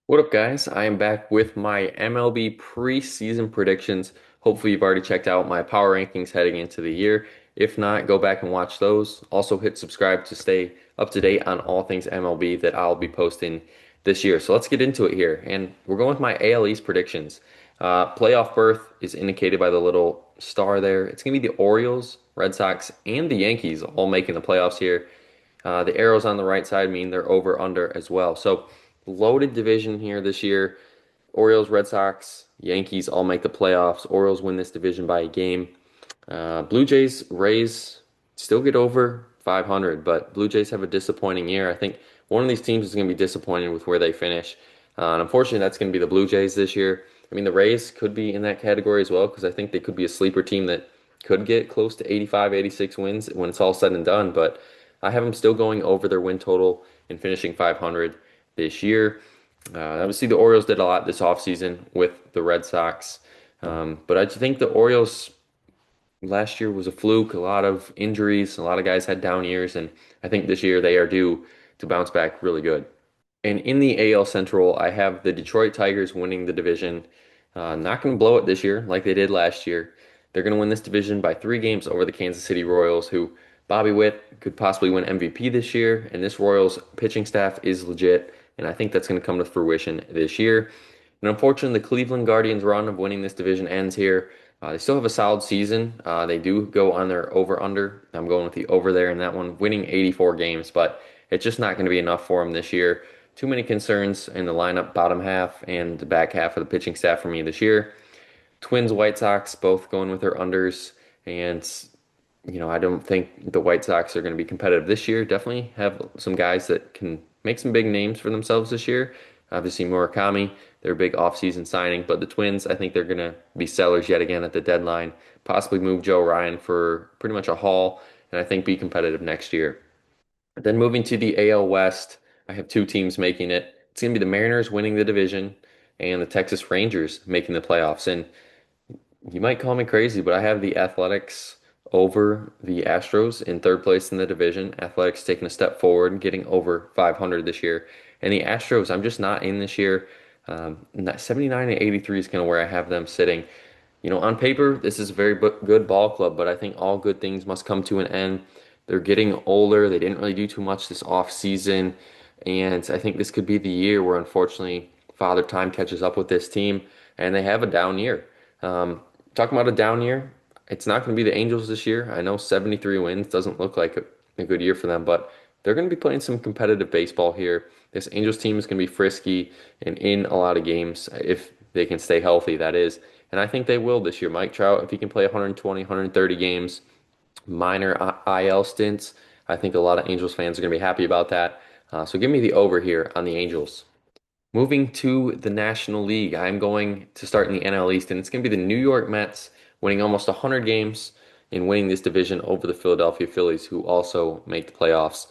What up, guys? I am back with my MLB preseason predictions. Hopefully, you've already checked out my power rankings heading into the year. If not, go back and watch those. Also, hit subscribe to stay up to date on all things MLB that I'll be posting this year. So let's get into it here. And we're going with my AL East predictions. Playoff berth is indicated by the little star there. It's going to be the Orioles, Red Sox, and the Yankees all making the playoffs here. The arrows on the right side mean they're over under as well. So loaded division here this year. Orioles, Red Sox, Yankees all make the playoffs. Orioles win this division by a game. Blue Jays, Rays still get over 500, but Blue Jays have a disappointing year. I think one of these teams is going to be disappointed with where they finish. And unfortunately, that's going to be the Blue Jays this year. I mean, the Rays could be in that category as well because I think they could be a sleeper team that could get close to 85, 86 wins when it's all said and done. But I have them still going over their win total and finishing 500 this year. Obviously, the Orioles did a lot this offseason with the Red Sox. But I think the Orioles last year was a fluke, a lot of injuries, a lot of guys had down years, and I think this year they are due to bounce back really good. And in the AL Central, I have the Detroit Tigers winning the division. Not going to blow it this year like they did last year. They're going to win this division by 3 games over the Kansas City Royals, who Bobby Witt could possibly win MVP this year. And this Royals pitching staff is legit, and I think that's going to come to fruition this year. And unfortunately, the Cleveland Guardians' run of winning this division ends here. They still have a solid season. They do go on their over/under. I'm going with the over there in that one, winning 84 games, but it's just not going to be enough for them this year. Too many concerns in the lineup, bottom half and the back half of the pitching staff for me this year. Twins, White Sox, both going with their unders, and I don't think the White Sox are going to be competitive this year. Definitely have some guys that can make some big names for themselves this year. Obviously, Murakami, they're a big offseason signing, but the Twins, I think they're going to be sellers yet again at the deadline. Possibly move Joe Ryan for pretty much a haul, and I think be competitive next year. Then moving to the AL West, I have 2 teams making it. It's going to be the Mariners winning the division and the Texas Rangers making the playoffs. And you might call me crazy, but I have the Athletics over the Astros in third place in the division. Athletics taking a step forward, getting over 500 this year. And the Astros, I'm just not in this year. That 79 and 83 is kind of where I have them sitting. On paper, this is a very good ball club, but I think all good things must come to an end. They're getting older. They didn't really do too much this off season, and I think this could be the year where, unfortunately, Father Time catches up with this team, and they have a down year. Talking about a down year, it's not going to be the Angels this year. I know 73 wins doesn't look like a good year for them, but they're going to be playing some competitive baseball here. This Angels team is going to be frisky and in a lot of games if they can stay healthy, that is. And I think they will this year. Mike Trout, if he can play 120, 130 games, minor IL stints, I think a lot of Angels fans are going to be happy about that. So give me the over here on the Angels. Moving to the National League, I'm going to start in the NL East, and it's going to be the New York Mets winning almost 100 games and winning this division over the Philadelphia Phillies, who also make the playoffs.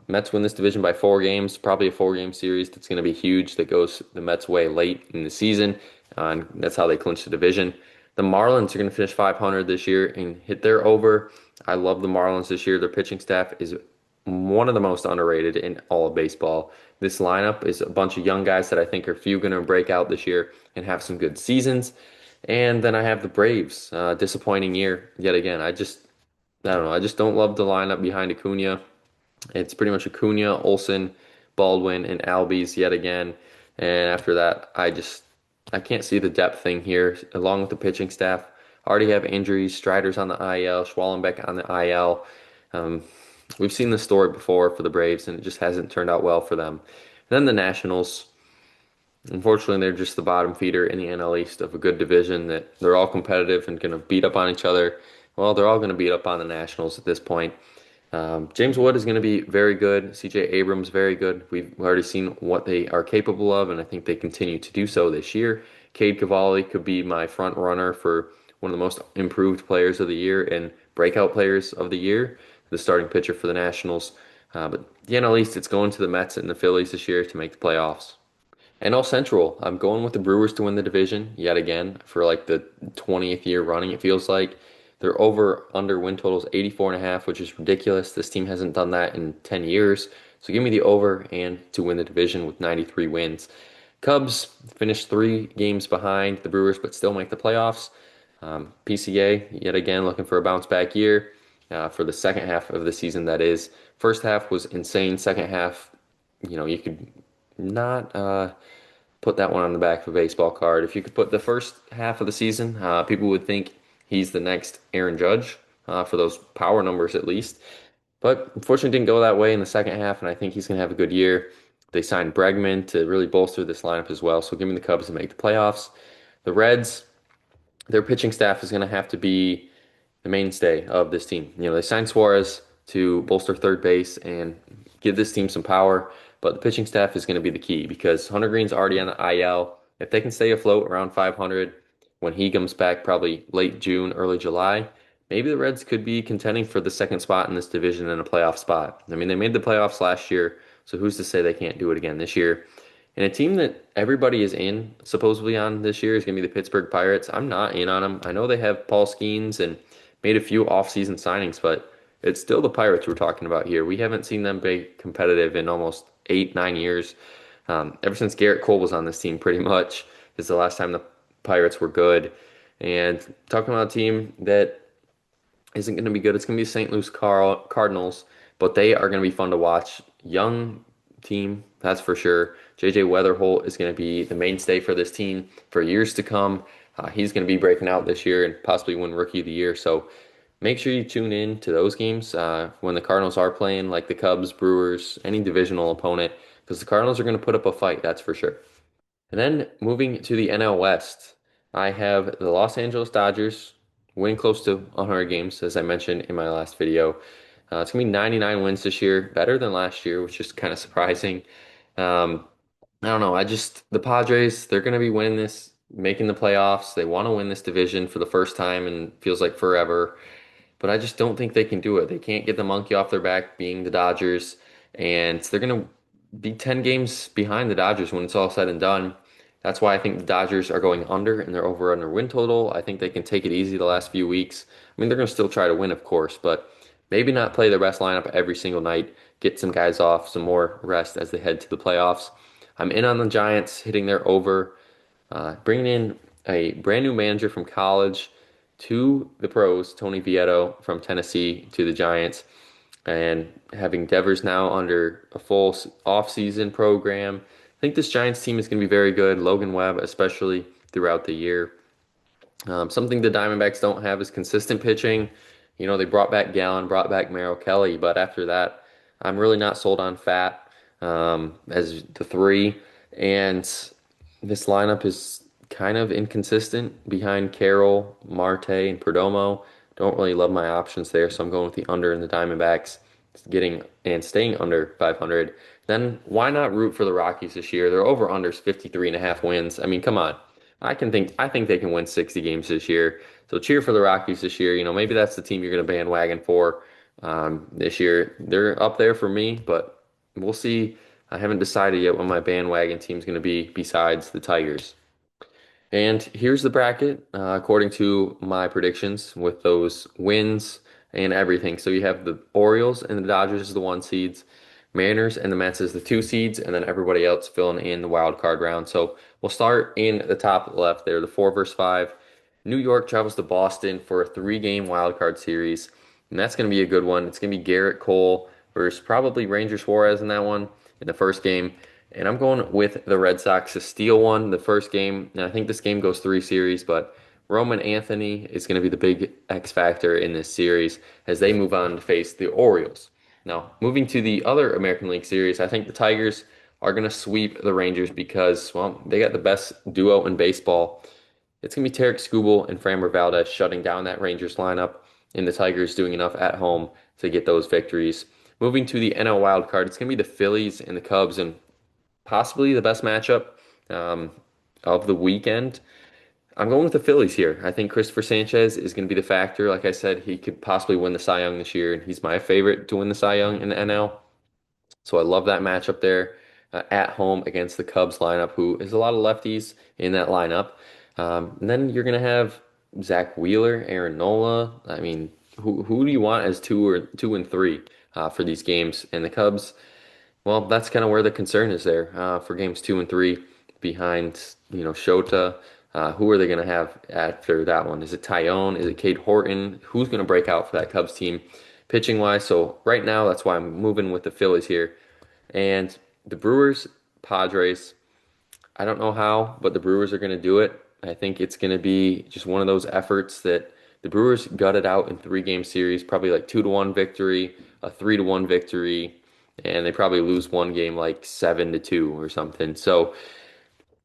Mets win this division by 4 games, probably a 4-game series that's going to be huge that goes the Mets' way late in the season, and that's how they clinch the division. The Marlins are going to finish 500 this year and hit their over. I love the Marlins this year. Their pitching staff is one of the most underrated in all of baseball. This lineup is a bunch of young guys that I think are few going to break out this year and have some good seasons. And then I have the Braves, disappointing year yet again. I don't know. I just don't love the lineup behind Acuna. It's pretty much Acuna, Olson, Baldwin, and Albies yet again. And after that, I can't see the depth thing here, along with the pitching staff. Already have injuries. Strider's on the IL, Schwallenbeck on the IL. Um, we've seen this story before for the Braves, and it just hasn't turned out well for them. And then the Nationals. Unfortunately, they're just the bottom feeder in the NL East of a good division that they're all competitive and going to beat up on each other. Well, they're all going to beat up on the Nationals at this point. James Wood is going to be very good. CJ Abrams, very good. We've already seen what they are capable of, and I think they continue to do so this year. Cade Cavalli could be my front runner for one of the most improved players of the year and breakout players of the year, the starting pitcher for the Nationals. But the NL East, it's going to the Mets and the Phillies this year to make the playoffs. NL Central, I'm going with the Brewers to win the division yet again for like the 20th year running, it feels like. Their over under win total is 84.5, which is ridiculous. This team hasn't done that in 10 years. So give me the over and to win the division with 93 wins. Cubs finished 3 games behind the Brewers, but still make the playoffs. PCA, yet again, looking for a bounce back year for the second half of the season, that is. First half was insane. Second half, you could not put that one on the back of a baseball card. If you could put the first half of the season, people would think he's the next Aaron Judge for those power numbers at least. But unfortunately, didn't go that way in the second half, and I think he's going to have a good year. They signed Bregman to really bolster this lineup as well. So give me the Cubs to make the playoffs. The Reds, their pitching staff is going to have to be the mainstay of this team. They signed Suarez to bolster third base and give this team some power, but the pitching staff is going to be the key because Hunter Green's already on the IL. If they can stay afloat around 500 when he comes back, probably late June, early July, maybe the Reds could be contending for the second spot in this division and a playoff spot. I mean, they made the playoffs last year, so who's to say they can't do it again this year? And a team that everybody is in, supposedly on this year, is going to be the Pittsburgh Pirates. I'm not in on them. I know they have Paul Skeens and made a few off-season signings, but it's still the Pirates we're talking about here. We haven't seen them be competitive in almost 8, 9 years. Ever since Garrett Cole was on this team, pretty much, is the last time the Pirates were good. And talking about a team that isn't going to be good. It's going to be St. Louis Cardinals, but they are going to be fun to watch. Young team, that's for sure. JJ Weatherholt is going to be the mainstay for this team for years to come. He's going to be breaking out this year and possibly win Rookie of the Year. So make sure you tune in to those games when the Cardinals are playing, like the Cubs, Brewers, any divisional opponent, because the Cardinals are going to put up a fight, that's for sure. And then moving to the NL West, I have the Los Angeles Dodgers winning close to 100 games, as I mentioned in my last video. It's going to be 99 wins this year, better than last year, which is kind of surprising. Um, I don't know. The Padres, they're going to be winning this, making the playoffs. They want to win this division for the first time and feels like forever, but I just don't think they can do it. They can't get the monkey off their back being the Dodgers, and they're going to be 10 games behind the Dodgers when it's all said and done. That's why I think the Dodgers are going under in their over-under win total. I think they can take it easy the last few weeks. I mean, they're going to still try to win, of course, but maybe not play their best lineup every single night. Get some guys off, some more rest as they head to the playoffs. I'm in on the Giants hitting their over, bringing in a brand new manager from college to the pros, Tony Vieto from Tennessee to the Giants, and having Devers now under a full off-season program. I think this Giants team is going to be very good. Logan Webb, especially throughout the year. Something the Diamondbacks don't have is consistent pitching. They brought back Gallen, brought back Merrill Kelly, but after that, I'm really not sold on Fat as the three. And this lineup is kind of inconsistent behind Carroll, Marte, and Perdomo. Don't really love my options there, so I'm going with the under in the Diamondbacks, getting and staying under 500. Then why not root for the Rockies this year? Their over-under's 53.5 wins. I mean, come on. I think they can win 60 games this year. So cheer for the Rockies this year. Maybe that's the team you're going to bandwagon for this year. They're up there for me, but we'll see. I haven't decided yet what my bandwagon team's going to be besides the Tigers. And here's the bracket according to my predictions with those wins and everything. So you have the Orioles and the Dodgers as the 1 seeds, Mariners and the Mets as the 2 seeds, and then everybody else filling in the wild card round. So we'll start in the top left there, the 4 versus 5. New York travels to Boston for a 3-game wild card series, and that's going to be a good one. It's going to be Garrett Cole versus probably Ranger Suarez in that one in the first game. And I'm going with the Red Sox to steal one the first game. And I think this game goes 3 series, but Roman Anthony is going to be the big X factor in this series as they move on to face the Orioles. Now, moving to the other American League series, I think the Tigers are going to sweep the Rangers because, well, they got the best duo in baseball. It's going to be Tarek Skubal and Framber Valdez shutting down that Rangers lineup, and the Tigers doing enough at home to get those victories. Moving to the NL wild card, it's going to be the Phillies and the Cubs, and possibly the best matchup of the weekend. I'm going with the Phillies here. I think Christopher Sanchez is going to be the factor. Like I said, he could possibly win the Cy Young this year, and he's my favorite to win the Cy Young in the NL. So I love that matchup there at home against the Cubs lineup, who is a lot of lefties in that lineup. And then you're going to have Zach Wheeler, Aaron Nola. I mean, who do you want as 2 and 3 for these games? And the Cubs, well, that's kind of where the concern is there for games 2 and 3. behind, Shota. Who are they going to have after that one? Is it Tyone? Is it Cade Horton? Who's going to break out for that Cubs team pitching wise? So right now, that's why I'm moving with the Phillies here. And the Brewers, Padres. I don't know how, but the Brewers are going to do it. I think it's going to be just one of those efforts that the Brewers gutted out in three-game series, probably like 2-1 victory, a 3-1 victory, and they probably lose one game like 7-2 or something. So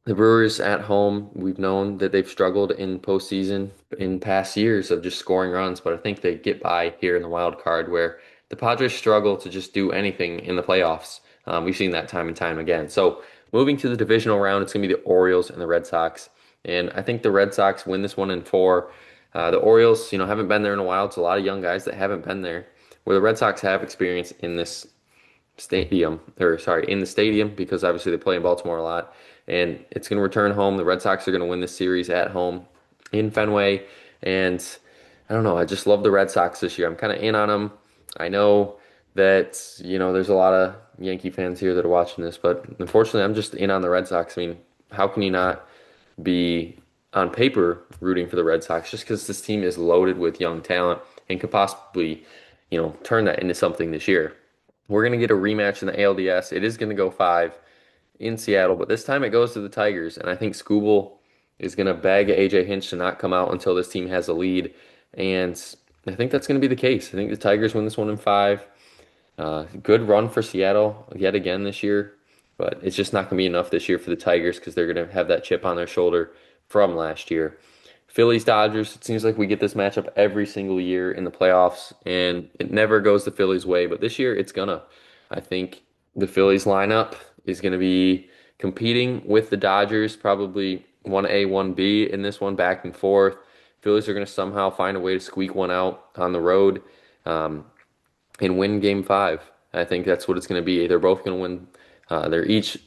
the Brewers at home, we've known that they've struggled in postseason in past years of just scoring runs, but I think they get by here in the wild card where the Padres struggle to just do anything in the playoffs. We've seen that time and time again. So moving to the divisional round, it's going to be the Orioles and the Red Sox. And I think the Red Sox win this one in four. The Orioles, haven't been there in a while. It's a lot of young guys that haven't been there. Where the Red Sox have experience in this stadium, or sorry, in the stadium because obviously they play in Baltimore a lot, and it's going to return home. The Red Sox are going to win this series at home in Fenway, and I don't know. I just love the Red Sox this year. I'm kind of in on them. I know that there's a lot of Yankee fans here that are watching this, but unfortunately, I'm just in on the Red Sox. I mean, how can you not be on paper rooting for the Red Sox just because this team is loaded with young talent and could possibly, turn that into something this year? We're going to get a rematch in the ALDS. It is going to go five in Seattle, but this time it goes to the Tigers. And I think Scooble is going to beg AJ Hinch to not come out until this team has a lead. And I think that's going to be the case. I think the Tigers win this one in five. Good run for Seattle yet again this year, but it's just not going to be enough this year for the Tigers because they're going to have that chip on their shoulder from last year. Phillies Dodgers, it seems like we get this matchup every single year in the playoffs, and it never goes the Phillies' way, but this year it's gonna. I think the Phillies lineup is going to be competing with the Dodgers, probably 1A, 1B in this one, back and forth. Phillies are going to somehow find a way to squeak one out on the road. And win game five. I think that's what it's going to be. They're both going to win. They're each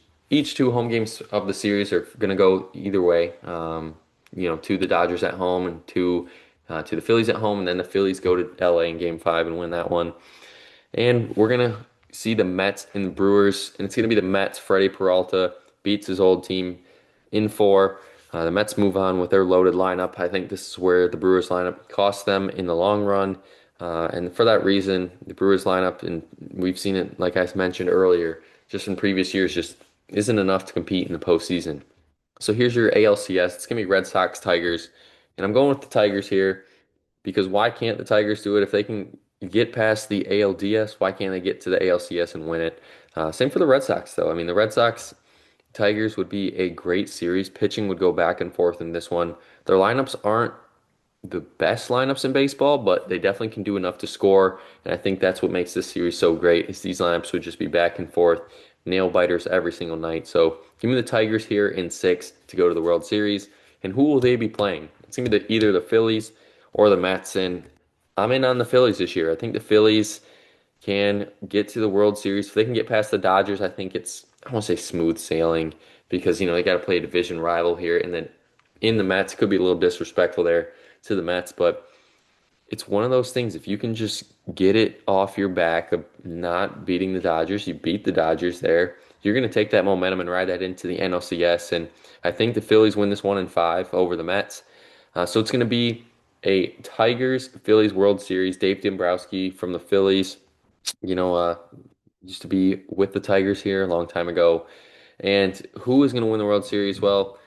two home games of the series are going to go either way. To the Dodgers at home and to the Phillies at home, and then the Phillies go to LA in game five and win that one. And we're going to see the Mets and the Brewers, and it's going to be the Mets. Freddie Peralta beats his old team in four. The Mets move on with their loaded lineup. I think this is where the Brewers lineup costs them in the long run. And for that reason, the Brewers lineup, and we've seen it, like I mentioned earlier, just in previous years, just isn't enough to compete in the postseason. So here's your ALCS. It's going to be Red Sox, Tigers. And I'm going with the Tigers here because why can't the Tigers do it? If they can get past the ALDS, why can't they get to the ALCS and win it? Same for the Red Sox, though. I mean, the Red Sox Tigers would be a great series. Pitching would go back and forth in this one. Their lineups aren't the best lineups in baseball, but they definitely can do enough to score. And I think that's what makes this series so great is these lineups would just be back and forth, nail biters every single night. So give me the Tigers here in six to go to the World Series. And who will they be playing? It's going to be either the Phillies or the Mets. And I'm in on the Phillies this year. I think the Phillies can get to the World Series. If they can get past the Dodgers, I think it's, I won't say smooth sailing because, they got to play a division rival here. And then in the Mets, it could be a little disrespectful there to the Mets, but it's one of those things. If you can just get it off your back of not beating the Dodgers, you beat the Dodgers there, you're going to take that momentum and ride that into the NLCS. And I think the Phillies win this one in five over the Mets. So it's going to be a Tigers-Phillies World Series. Dave Dombrowski from the Phillies, used to be with the Tigers here a long time ago. And who is going to win the World Series? Well,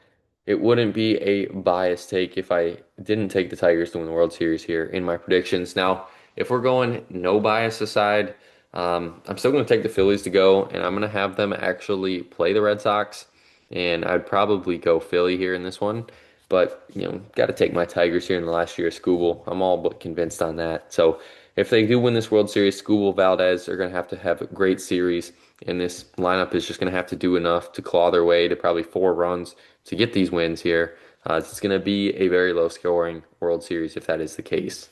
it wouldn't be a biased take if I didn't take the Tigers to win the World Series here in my predictions. Now, if we're going no bias aside, I'm still going to take the Phillies to go, and I'm going to have them actually play the Red Sox, and I'd probably go Philly here in this one. But, got to take my Tigers here in the last year of Scooble. I'm all but convinced on that. So if they do win this World Series, Scooble, Valdez are going to have a great series, and this lineup is just going to have to do enough to claw their way to probably 4 runs to get these wins here. It's going to be a very low scoring World Series if that is the case.